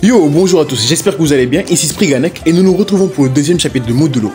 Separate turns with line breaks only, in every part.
Yo, bonjour à tous, j'espère que vous allez bien, ici Spriganek et nous nous retrouvons pour le deuxième chapitre de Modulo.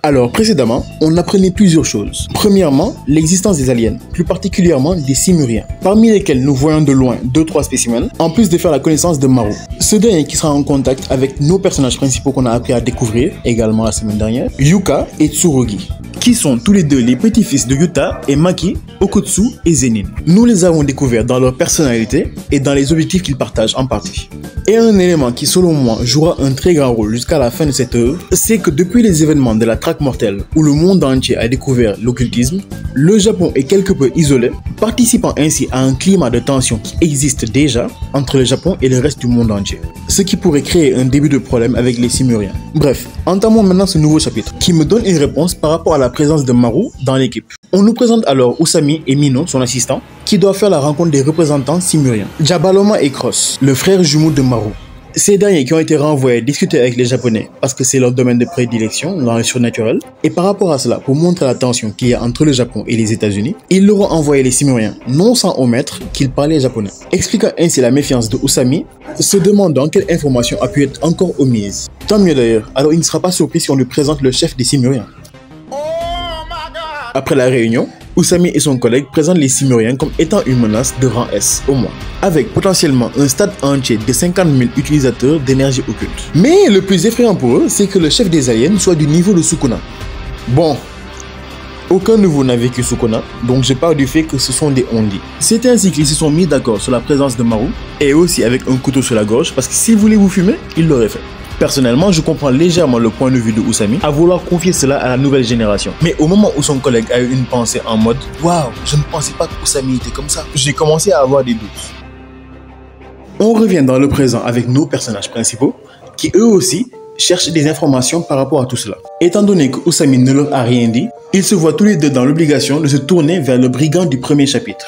Alors, précédemment, on apprenait plusieurs choses. Premièrement, l'existence des aliens, plus particulièrement des Simuriens, parmi lesquels nous voyons de loin 2-3 spécimens, en plus de faire la connaissance de Maru. Ce dernier qui sera en contact avec nos personnages principaux qu'on a appris à découvrir, également la semaine dernière, Yuka et Tsurugi, qui sont tous les deux les petits-fils de Yuta et Maki, Okotsu et Zenin. Nous les avons découverts dans leur personnalité et dans les objectifs qu'ils partagent en partie. Et un élément qui, selon moi, jouera un très grand rôle jusqu'à la fin de cette œuvre, c'est que depuis les événements de la traque mortelle où le monde entier a découvert l'occultisme, le Japon est quelque peu isolé, participant ainsi à un climat de tension qui existe déjà entre le Japon et le reste du monde entier, ce qui pourrait créer un début de problème avec les Simuriens. Bref, entamons maintenant ce nouveau chapitre, qui me donne une réponse par rapport à la présence de Maru dans l'équipe. On nous présente alors Usami et Mino, son assistant, qui doivent faire la rencontre des représentants simuriens, Jabaloma et Cross, le frère jumeau de Maru. Ces derniers qui ont été renvoyés discuter avec les Japonais parce que c'est leur domaine de prédilection dans le surnaturel. Et par rapport à cela, pour montrer la tension qu'il y a entre le Japon et les États-Unis, ils leur ont envoyé les Simuriens, non sans omettre qu'ils parlaient japonais. Expliquant ainsi la méfiance de Usami, se demandant quelle information a pu être encore omise. Tant mieux d'ailleurs, alors il ne sera pas surpris si on lui présente le chef des Simuriens. Après la réunion, Usami et son collègue présentent les Simuriens comme étant une menace de rang S au moins, avec potentiellement un stade entier de 50 000 utilisateurs d'énergie occulte. Mais le plus effrayant pour eux, c'est que le chef des aliens soit du niveau de Sukuna. Bon, aucun de vous n'a vécu Sukuna, donc je parle du fait que ce sont des ondis. C'est ainsi qu'ils se sont mis d'accord sur la présence de Maru, et aussi avec un couteau sur la gorge, parce que s'ils voulaient vous fumer, ils l'auraient fait. Personnellement, je comprends légèrement le point de vue de Usami à vouloir confier cela à la nouvelle génération. Mais au moment où son collègue a eu une pensée en mode « Waouh, je ne pensais pas que Usami était comme ça », j'ai commencé à avoir des doutes. On revient dans le présent avec nos personnages principaux qui eux aussi cherchent des informations par rapport à tout cela. Étant donné que Usami ne leur a rien dit, ils se voient tous les deux dans l'obligation de se tourner vers le brigand du premier chapitre.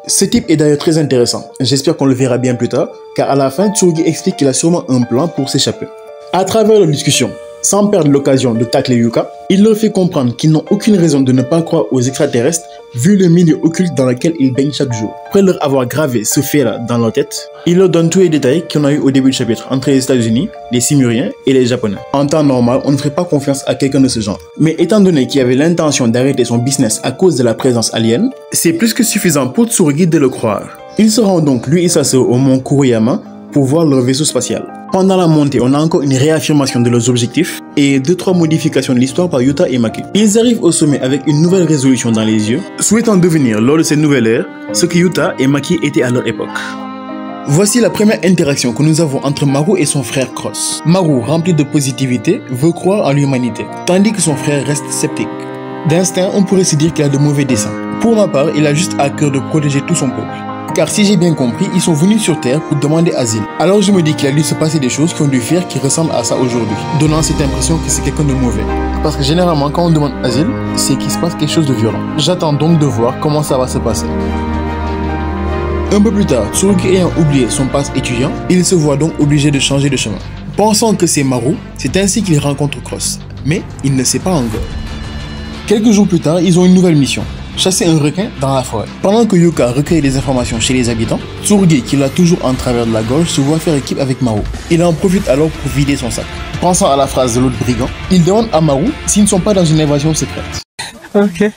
Ce type est d'ailleurs très intéressant, j'espère qu'on le verra bien plus tard, car à la fin, Tsurugi explique qu'il a sûrement un plan pour s'échapper. À travers leur discussion, sans perdre l'occasion de tacler Yuka, il leur fait comprendre qu'ils n'ont aucune raison de ne pas croire aux extraterrestres vu le milieu occulte dans lequel ils baignent chaque jour. Après leur avoir gravé ce fait-là dans leur tête, il leur donne tous les détails qu'on a eu au début du chapitre entre les États-Unis, les Simuriens et les Japonais. En temps normal, on ne ferait pas confiance à quelqu'un de ce genre. Mais étant donné qu'il avait l'intention d'arrêter son business à cause de la présence alien, c'est plus que suffisant pour Tsurugi de le croire. Il se rend donc, lui et sa sœur, au mont Kuriyama pour voir leur vaisseau spatial. Pendant la montée, on a encore une réaffirmation de leurs objectifs et 2-3 modifications de l'histoire par Yuta et Maki. Ils arrivent au sommet avec une nouvelle résolution dans les yeux, souhaitant devenir, lors de cette nouvelle ère, ce que Yuta et Maki étaient à leur époque. Voici la première interaction que nous avons entre Maru et son frère Cross. Maru, rempli de positivité, veut croire en l'humanité, tandis que son frère reste sceptique. D'instinct, on pourrait se dire qu'il a de mauvais desseins. Pour ma part, il a juste à cœur de protéger tout son peuple. Car si j'ai bien compris, ils sont venus sur Terre pour demander asile. Alors je me dis qu'il a dû se passer des choses qui ont dû faire qui ressemblent à ça aujourd'hui, donnant cette impression que c'est quelqu'un de mauvais. Parce que généralement quand on demande asile, c'est qu'il se passe quelque chose de violent. J'attends donc de voir comment ça va se passer. Un peu plus tard, Tsurugi ayant oublié son passe étudiant, il se voit donc obligé de changer de chemin. Pensant que c'est Maru, c'est ainsi qu'il rencontre Cross. Mais il ne sait pas encore. Quelques jours plus tard, ils ont une nouvelle mission. Chasser un requin dans la forêt. Pendant que Yuka recueille des informations chez les habitants, Tsurugi, qui l'a toujours en travers de la gorge, se voit faire équipe avec Maru. Il en profite alors pour vider son sac. Pensant à la phrase de l'autre brigand, il demande à Maru s'ils ne sont pas dans une invasion secrète.
Ok.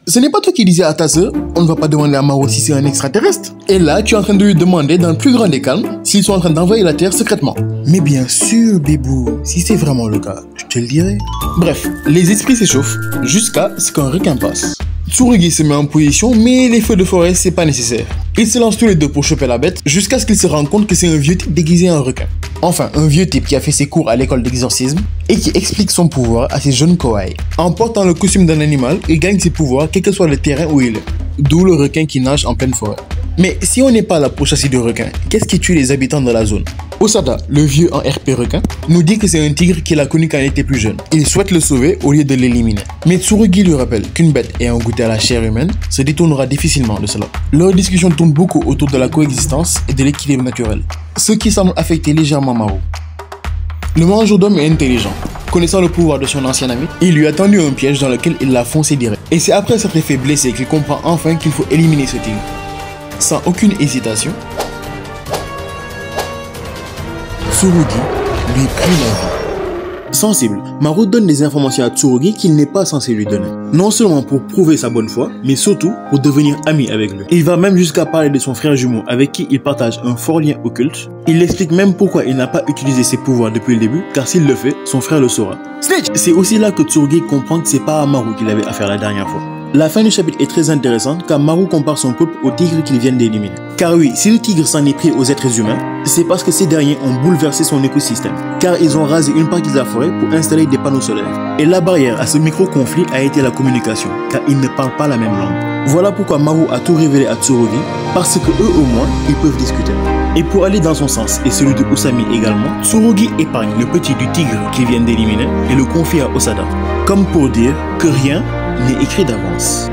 Ce n'est pas toi qui disais à ta sœur, on ne va pas demander à Maru si c'est un extraterrestre. Et là, tu es en train de lui demander dans le plus grand des calmes s'ils sont en train d'envahir la Terre secrètement. Mais bien sûr, bébou, si c'est vraiment le cas, je te le dirai. Bref, les esprits s'échauffent jusqu'à ce qu'un requin passe. Tsurugi se met en position, mais les feux de forêt, c'est pas nécessaire. Ils se lancent tous les deux pour choper la bête, jusqu'à ce qu'ils se rendent compte que c'est un vieux type déguisé en requin. Enfin, un vieux type qui a fait ses cours à l'école d'exorcisme et qui explique son pouvoir à ses jeunes kawaii. En portant le costume d'un animal, il gagne ses pouvoirs quel que soit le terrain où il est. D'où le requin qui nage en pleine forêt. Mais si on n'est pas là pour chasser des requins, qu'est-ce qui tue les habitants de la zone? Osada, le vieux en RP requin, nous dit que c'est un tigre qu'il a connu quand il était plus jeune. Il souhaite le sauver au lieu de l'éliminer. Mais Tsurugi lui rappelle qu'une bête ayant goûté à la chair humaine se détournera difficilement de cela. Leur discussion tourne beaucoup autour de la coexistence et de l'équilibre naturel, ce qui semble affecter légèrement Maru. Le mangeur d'homme est intelligent. Connaissant le pouvoir de son ancien ami, il lui a tendu un piège dans lequel il l'a foncé direct. Et c'est après s'être fait blesser qu'il comprend enfin qu'il faut éliminer ce tigre. Sans aucune hésitation, Tsurugi lui prit la vie. Sensible, Maru donne des informations à Tsurugi qu'il n'est pas censé lui donner. Non seulement pour prouver sa bonne foi, mais surtout pour devenir ami avec lui. Il va même jusqu'à parler de son frère jumeau avec qui il partage un fort lien occulte. Il explique même pourquoi il n'a pas utilisé ses pouvoirs depuis le début, car s'il le fait, son frère le saura. Snitch! C'est aussi là que Tsurugi comprend que c'est pas à Maru qu'il avait affaire la dernière fois. La fin du chapitre est très intéressante car Maru compare son peuple aux tigres qu'ils viennent d'éliminer. Car oui, si le tigre s'en est pris aux êtres humains, c'est parce que ces derniers ont bouleversé son écosystème. Car ils ont rasé une partie de la forêt pour installer des panneaux solaires. Et la barrière à ce micro-conflit a été la communication, car ils ne parlent pas la même langue. Voilà pourquoi Maru a tout révélé à Tsurugi, parce que eux au moins, ils peuvent discuter. Et pour aller dans son sens et celui de Usami également, Tsurugi épargne le petit du tigre qu'ils viennent d'éliminer et le confie à Osada. Comme pour dire que rien n'est écrit d'avance.